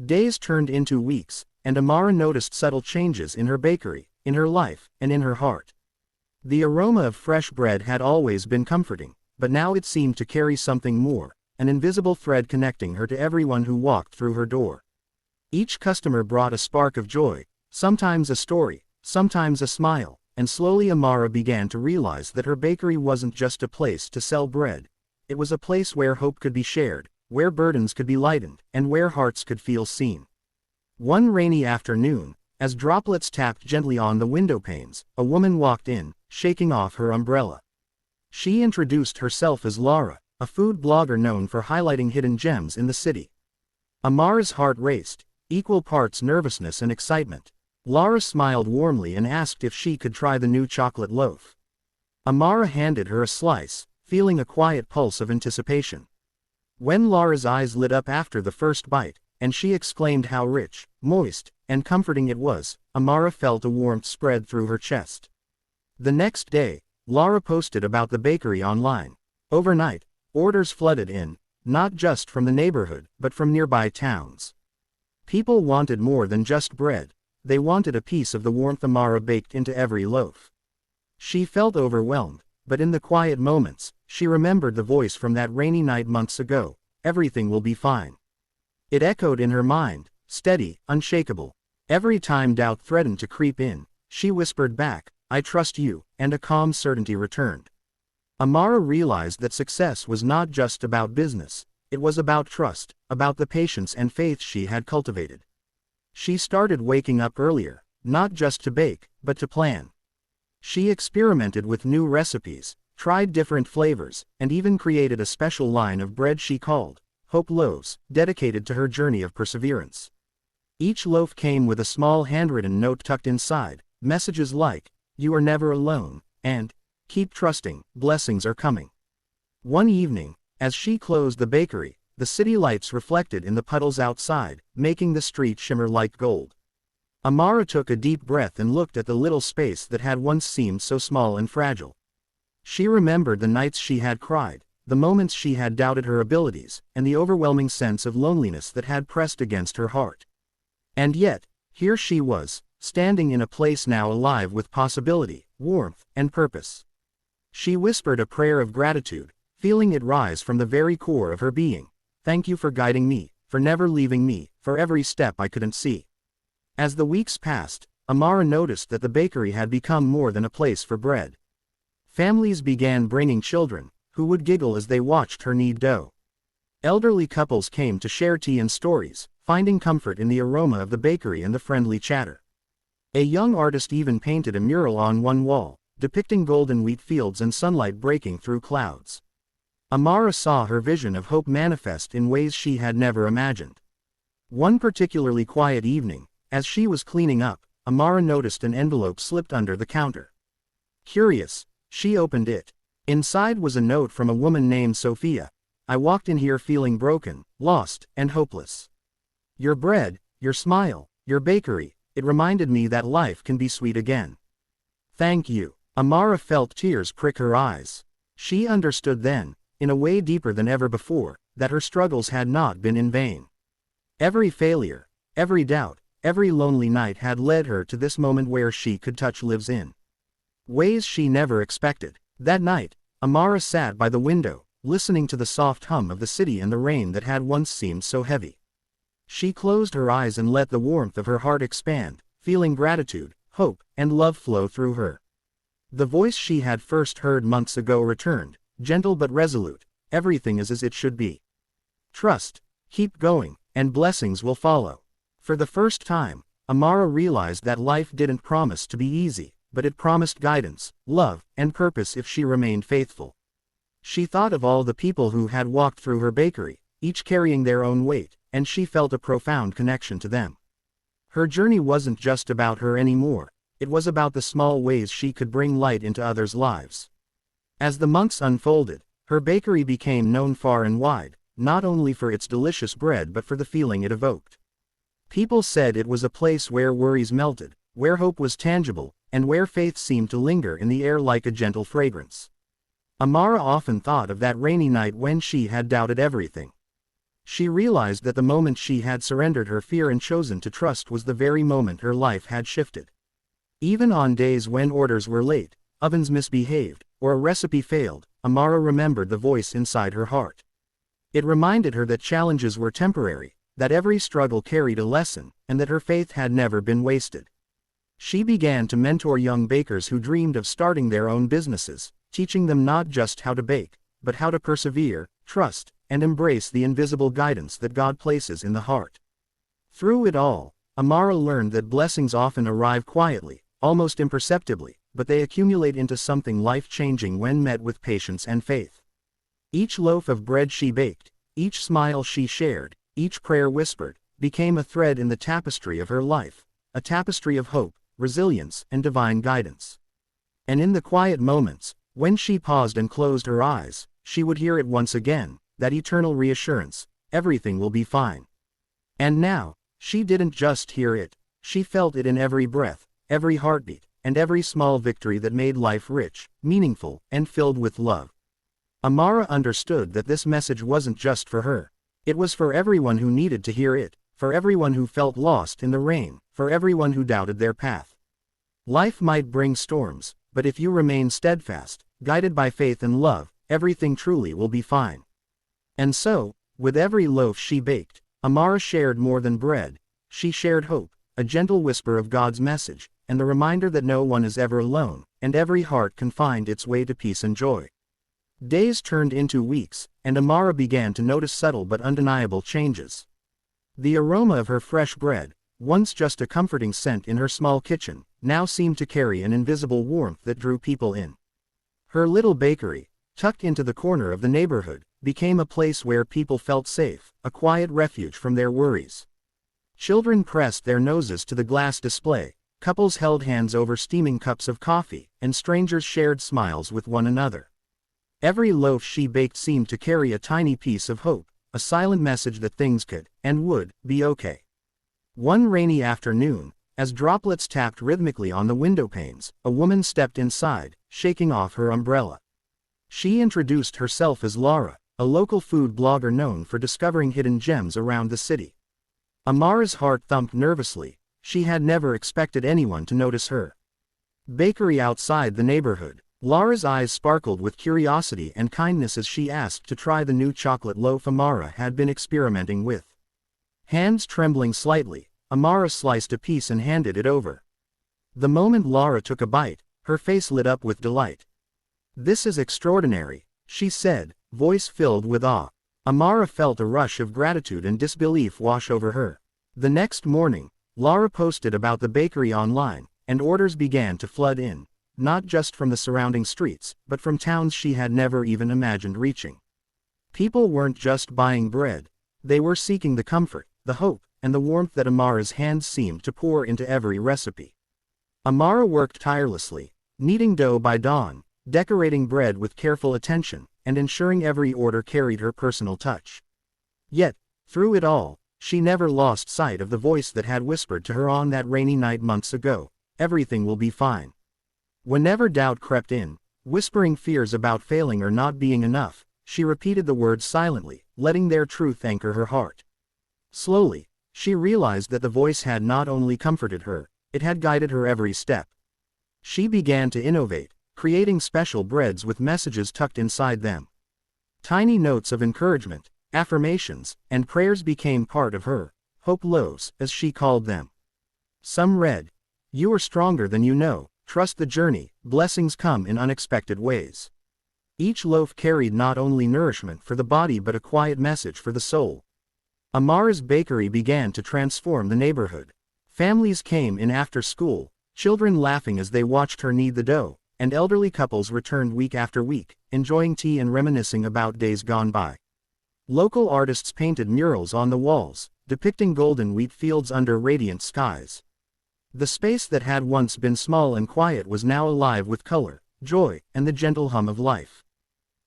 Days turned into weeks, and Amara noticed subtle changes in her bakery, in her life, and in her heart. The aroma of fresh bread had always been comforting, but now it seemed to carry something more, an invisible thread connecting her to everyone who walked through her door. Each customer brought a spark of joy, sometimes a story, sometimes a smile, and slowly Amara began to realize that her bakery wasn't just a place to sell bread. It was a place where hope could be shared, where burdens could be lightened, and where hearts could feel seen. One rainy afternoon, as droplets tapped gently on the window panes, a woman walked in, shaking off her umbrella. She introduced herself as Laura, a food blogger known for highlighting hidden gems in the city. Amara's heart raced, equal parts nervousness and excitement. Laura smiled warmly and asked if she could try the new chocolate loaf. Amara handed her a slice, feeling a quiet pulse of anticipation. When Laura's eyes lit up after the first bite, and she exclaimed how rich, moist, and comforting it was, Amara felt a warmth spread through her chest. The next day, Laura posted about the bakery online. Overnight, orders flooded in, not just from the neighborhood, but from nearby towns. People wanted more than just bread, they wanted a piece of the warmth Amara baked into every loaf. She felt overwhelmed, but in the quiet moments, she remembered the voice from that rainy night months ago, "Everything will be fine." It echoed in her mind, steady, unshakable. Every time doubt threatened to creep in, she whispered back, "I trust you," and a calm certainty returned. Amara realized that success was not just about business, it was about trust, about the patience and faith she had cultivated. She started waking up earlier, not just to bake, but to plan. She experimented with new recipes, tried different flavors, and even created a special line of bread she called Hope Loaves, dedicated to her journey of perseverance. Each loaf came with a small handwritten note tucked inside, messages like, "You are never alone," and "Keep trusting, blessings are coming." One evening, as she closed the bakery, the city lights reflected in the puddles outside, making the street shimmer like gold. Amara took a deep breath and looked at the little space that had once seemed so small and fragile. She remembered the nights she had cried, the moments she had doubted her abilities, and the overwhelming sense of loneliness that had pressed against her heart. And yet, here she was, standing in a place now alive with possibility, warmth, and purpose. She whispered a prayer of gratitude, feeling it rise from the very core of her being. "Thank you for guiding me, for never leaving me, for every step I couldn't see." As the weeks passed, Amara noticed that the bakery had become more than a place for bread. Families began bringing children, who would giggle as they watched her knead dough. Elderly couples came to share tea and stories, finding comfort in the aroma of the bakery and the friendly chatter. A young artist even painted a mural on one wall, depicting golden wheat fields and sunlight breaking through clouds. Amara saw her vision of hope manifest in ways she had never imagined. One particularly quiet evening, as she was cleaning up, Amara noticed an envelope slipped under the counter. Curious, she opened it. Inside was a note from a woman named Sophia. "I walked in here feeling broken, lost, and hopeless. Your bread, your smile, your bakery, it reminded me that life can be sweet again. Thank you." Amara felt tears prick her eyes. She understood then, in a way deeper than ever before, that her struggles had not been in vain. Every failure, every doubt, every lonely night had led her to this moment where she could touch lives in ways she never expected. That night, Amara sat by the window, listening to the soft hum of the city and the rain that had once seemed so heavy. She closed her eyes and let the warmth of her heart expand, feeling gratitude, hope, and love flow through her. The voice she had first heard months ago returned, gentle but resolute. "Everything is as it should be. Trust, keep going, and blessings will follow." For the first time, Amara realized that life didn't promise to be easy, but it promised guidance, love, and purpose if she remained faithful. She thought of all the people who had walked through her bakery, each carrying their own weight, and she felt a profound connection to them. Her journey wasn't just about her anymore, it was about the small ways she could bring light into others' lives. As the months unfolded, her bakery became known far and wide, not only for its delicious bread but for the feeling it evoked. People said it was a place where worries melted, where hope was tangible, and where faith seemed to linger in the air like a gentle fragrance. Amara often thought of that rainy night when she had doubted everything. She realized that the moment she had surrendered her fear and chosen to trust was the very moment her life had shifted. Even on days when orders were late, ovens misbehaved, or a recipe failed, Amara remembered the voice inside her heart. It reminded her that challenges were temporary, that every struggle carried a lesson, and that her faith had never been wasted. She began to mentor young bakers who dreamed of starting their own businesses, teaching them not just how to bake, but how to persevere, trust, and embrace the invisible guidance that God places in the heart. Through it all, Amara learned that blessings often arrive quietly, almost imperceptibly, but they accumulate into something life-changing when met with patience and faith. Each loaf of bread she baked, each smile she shared, each prayer whispered, became a thread in the tapestry of her life, a tapestry of hope, resilience, and divine guidance. And in the quiet moments, when she paused and closed her eyes, she would hear it once again, that eternal reassurance, everything will be fine. And now, she didn't just hear it, she felt it in every breath, every heartbeat, and every small victory that made life rich, meaningful, and filled with love. Amara understood that this message wasn't just for her. It was for everyone who needed to hear it, for everyone who felt lost in the rain, for everyone who doubted their path. Life might bring storms, but if you remain steadfast, guided by faith and love, everything truly will be fine. And so, with every loaf she baked, Amara shared more than bread. She shared hope, a gentle whisper of God's message, and the reminder that no one is ever alone, and every heart can find its way to peace and joy. Days turned into weeks, and Amara began to notice subtle but undeniable changes. The aroma of her fresh bread, once just a comforting scent in her small kitchen, now seemed to carry an invisible warmth that drew people in. Her little bakery, tucked into the corner of the neighborhood, became a place where people felt safe, a quiet refuge from their worries. Children pressed their noses to the glass display, couples held hands over steaming cups of coffee, and strangers shared smiles with one another. Every loaf she baked seemed to carry a tiny piece of hope, a silent message that things could, and would, be okay. One rainy afternoon, as droplets tapped rhythmically on the window panes, a woman stepped inside, shaking off her umbrella. She introduced herself as Laura, a local food blogger known for discovering hidden gems around the city. Amara's heart thumped nervously. She had never expected anyone to notice her bakery outside the neighborhood. Laura's eyes sparkled with curiosity and kindness as she asked to try the new chocolate loaf Amara had been experimenting with. Hands trembling slightly, Amara sliced a piece and handed it over. The moment Laura took a bite, her face lit up with delight. "This is extraordinary," she said, voice filled with awe. Amara felt a rush of gratitude and disbelief wash over her. The next morning, Laura posted about the bakery online, and orders began to flood in. Not just from the surrounding streets, but from towns she had never even imagined reaching. People weren't just buying bread. They were seeking the comfort, the hope, and the warmth that Amara's hands seemed to pour into every recipe. Amara worked tirelessly, kneading dough by dawn, decorating bread with careful attention, and ensuring every order carried her personal touch. Yet, through it all, she never lost sight of the voice that had whispered to her on that rainy night months ago, "Everything will be fine." Whenever doubt crept in, whispering fears about failing or not being enough, she repeated the words silently, letting their truth anchor her heart. Slowly, she realized that the voice had not only comforted her, it had guided her every step. She began to innovate, creating special breads with messages tucked inside them. Tiny notes of encouragement, affirmations, and prayers became part of her hope loaves, as she called them. Some read, "You are stronger than you know. Trust the journey, blessings come in unexpected ways." Each loaf carried not only nourishment for the body but a quiet message for the soul. Amara's bakery began to transform the neighborhood. Families came in after school, children laughing as they watched her knead the dough, and elderly couples returned week after week, enjoying tea and reminiscing about days gone by. Local artists painted murals on the walls, depicting golden wheat fields under radiant skies. The space that had once been small and quiet was now alive with color, joy, and the gentle hum of life.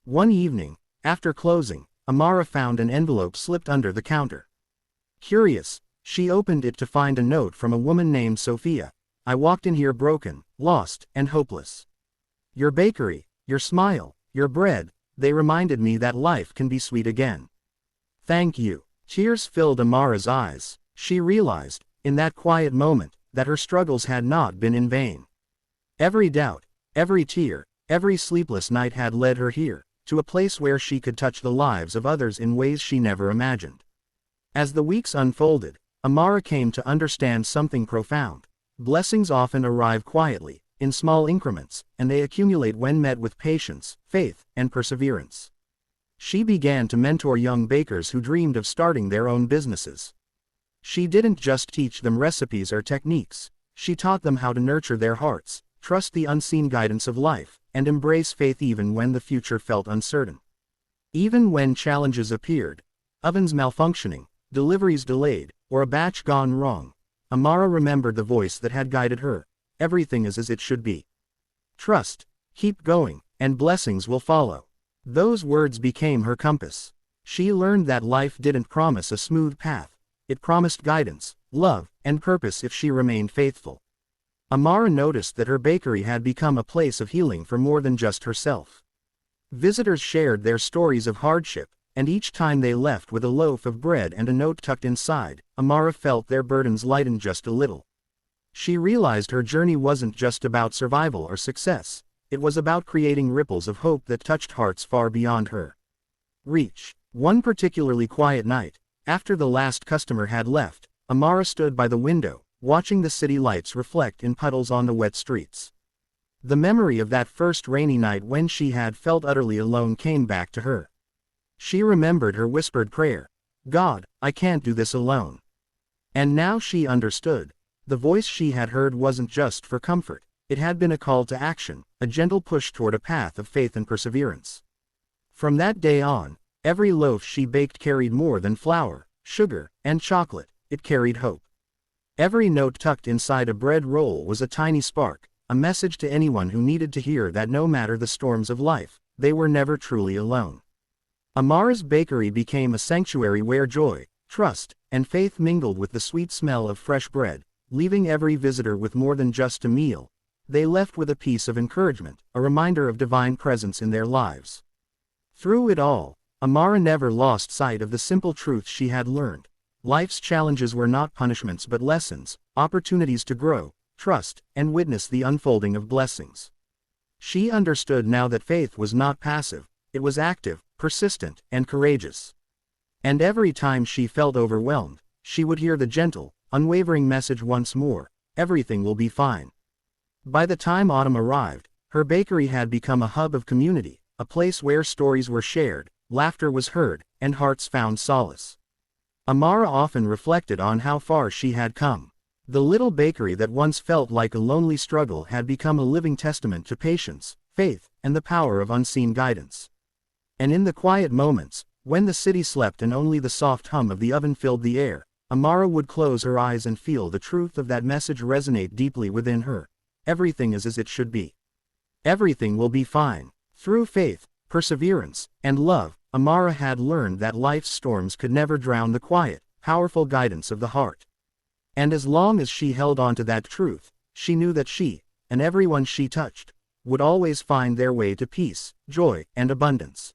One evening, after closing, Amara found an envelope slipped under the counter. Curious, she opened it to find a note from a woman named Sophia. "I walked in here broken, lost, and hopeless. Your bakery, your smile, your bread, they reminded me that life can be sweet again. Thank you." Tears filled Amara's eyes. She realized, in that quiet moment, that her struggles had not been in vain. Every doubt, every tear, every sleepless night had led her here, to a place where she could touch the lives of others in ways she never imagined. As the weeks unfolded, Amara came to understand something profound. Blessings often arrive quietly, in small increments, and they accumulate when met with patience, faith, and perseverance. She began to mentor young bakers who dreamed of starting their own businesses. She didn't just teach them recipes or techniques, she taught them how to nurture their hearts, trust the unseen guidance of life, and embrace faith even when the future felt uncertain. Even when challenges appeared, ovens malfunctioning, deliveries delayed, or a batch gone wrong, Amara remembered the voice that had guided her. Everything is as it should be. Trust, keep going, and blessings will follow. Those words became her compass. She learned that life didn't promise a smooth path. It promised guidance, love, and purpose if she remained faithful. Amara noticed that her bakery had become a place of healing for more than just herself. Visitors shared their stories of hardship, and each time they left with a loaf of bread and a note tucked inside, Amara felt their burdens lighten just a little. She realized her journey wasn't just about survival or success, it was about creating ripples of hope that touched hearts far beyond her reach. One particularly quiet night, after the last customer had left, Amara stood by the window, watching the city lights reflect in puddles on the wet streets. The memory of that first rainy night when she had felt utterly alone came back to her. She remembered her whispered prayer, "God, I can't do this alone." And now she understood. The voice she had heard wasn't just for comfort, it had been a call to action, a gentle push toward a path of faith and perseverance. From that day on, every loaf she baked carried more than flour, sugar, and chocolate, it carried hope. Every note tucked inside a bread roll was a tiny spark, a message to anyone who needed to hear that no matter the storms of life, they were never truly alone. Amara's bakery became a sanctuary where joy, trust, and faith mingled with the sweet smell of fresh bread, leaving every visitor with more than just a meal. They left with a piece of encouragement, a reminder of divine presence in their lives. Through it all, Amara never lost sight of the simple truth she had learned. Life's challenges were not punishments but lessons, opportunities to grow, trust, and witness the unfolding of blessings. She understood now that faith was not passive, it was active, persistent, and courageous. And every time she felt overwhelmed, she would hear the gentle, unwavering message once more, "Everything will be fine." By the time autumn arrived, her bakery had become a hub of community, a place where stories were shared, laughter was heard, and hearts found solace. Amara often reflected on how far she had come. The little bakery that once felt like a lonely struggle had become a living testament to patience, faith, and the power of unseen guidance. And in the quiet moments, when the city slept and only the soft hum of the oven filled the air, Amara would close her eyes and feel the truth of that message resonate deeply within her. Everything is as it should be. Everything will be fine. Through faith, perseverance, and love, Amara had learned that life's storms could never drown the quiet, powerful guidance of the heart. And as long as she held on to that truth, she knew that she, and everyone she touched, would always find their way to peace, joy, and abundance.